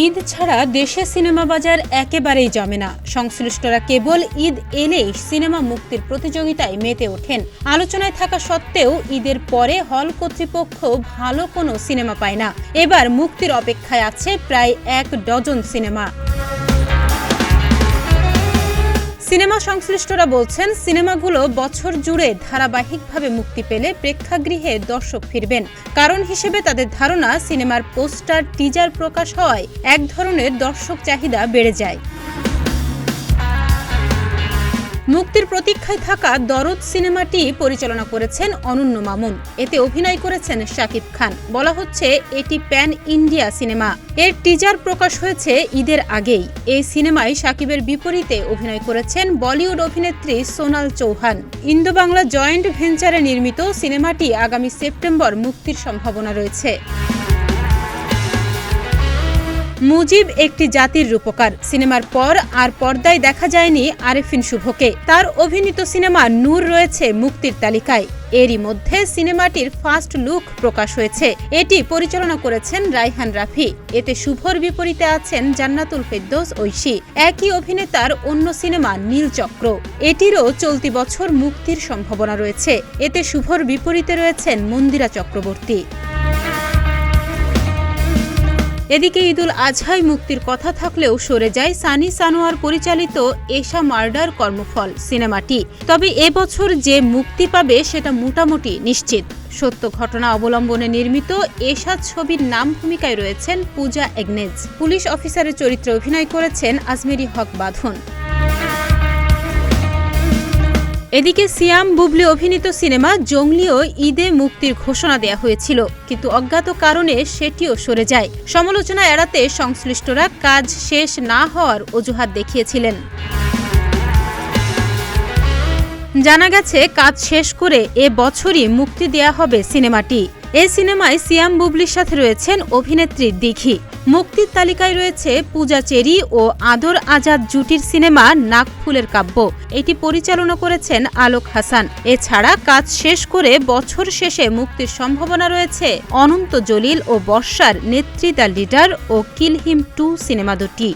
ঈদ ছাড়া দেশে সিনেমা বাজার একেবারেই জমে না। সংশ্লিষ্টরা কেবল ঈদ এলেই সিনেমা মুক্তির প্রতিযোগিতায় মেতে ওঠেন। আলোচনায় থাকা সত্ত্বেও ঈদের পরে হল কর্তৃপক্ষ ভালো কোনো সিনেমা পায় না। এবার মুক্তির অপেক্ষায় আছে প্রায় 1 ডজন সিনেমা। সিনেমা সংশ্লিষ্টরা বলছেন, সিনেমাগুলো বছর জুড়ে ধারাবাহিকভাবে মুক্তি পেলে প্রেক্ষাগৃহে দর্শক ফিরবেন। কারণ হিসেবে তাদের ধারণা, সিনেমার পোস্টার, টিজার প্রকাশ হওয়ায় এক ধরনের দর্শক চাহিদা বেড়ে যায়। মুক্তির প্রতীক্ষায় থাকা দরদ সিনেমাটি পরিচালনা করেছেন অনন্য মামুন। এতে অভিনয় করেছেন শাকিব খান। বলা হচ্ছে এটি প্যান ইন্ডিয়া সিনেমা। এর টিজার প্রকাশ হয়েছে ঈদের আগেই। এই সিনেমায় শাকিবের বিপরীতে অভিনয় করেছেন বলিউড অভিনেত্রী সোনাল চৌহান। ইন্দো বাংলা জয়েন্ট ভেঞ্চারে নির্মিত সিনেমাটি আগামী সেপ্টেম্বর মুক্তির সম্ভাবনা রয়েছে। মুজিব একটি জাতির রূপকার সিনেমার পর আর পর্দায় দেখা যায়নি আরেফিন শুভকে। তার অভিনীত সিনেমা নূর রয়েছে মুক্তির তালিকায়। এরই মধ্যে সিনেমাটির ফার্স্ট লুক প্রকাশ হয়েছে। এটি পরিচালনা করেছেন রায়হান রাফি। এতে শুভর বিপরীতে আছেন জান্নাতুল ফেরদৌস ঐশী। একই অভিনেতার অন্য সিনেমা নীলচক্র, এটিরও চলতি বছর মুক্তির সম্ভাবনা রয়েছে। এতে শুভর বিপরীতে রয়েছেন মন্দিরা চক্রবর্তী। এদিকে ঈদুল আজহায় মুক্তির কথা থাকলেও সরে যায় সানি সানোয়ার পরিচালিত এশা মার্ডার কর্মফল সিনেমাটি। তবে এবছর যে মুক্তি পাবে সেটা মোটামুটি নিশ্চিত। সত্য ঘটনা অবলম্বনে নির্মিত এশা ছবির নাম ভূমিকায় রয়েছেন পূজা এগনেজ। পুলিশ অফিসারের চরিত্রে অভিনয় করেছেন আজমেরি হক বাঁধন। এদিকে সিয়াম বুবলি অভিনীত সিনেমা জঙ্গলিও ঈদে মুক্তির ঘোষণা দেয়া হয়েছিল, কিন্তু অজ্ঞাত কারণে সেটিও সরে যায়। সমালোচনা এড়াতে সংশ্লিষ্টরা কাজ শেষ না হওয়ার অজুহাত দেখিয়েছিলেন। জানা গেছে, কাজ শেষ করে এ বছরই মুক্তি দেয়া হবে সিনেমাটি। এই সিনেমায় সিয়াম বুবলির সাথে রয়েছেন অভিনেত্রী দিঘি। মুক্তির তালিকায় রয়েছে পূজা চেরি ও আদর আজাদ জুটির সিনেমা নাকফুলের কাব্য। এটি পরিচালনা করেছেন আলোক হাসান। এছাড়া কাজ শেষ করে বছর শেষে মুক্তির সম্ভাবনা রয়েছে অনন্ত জলিল ও বর্ষার নেত্রী দ্য লিডার ও কিল হিম 2 সিনেমা দুটি।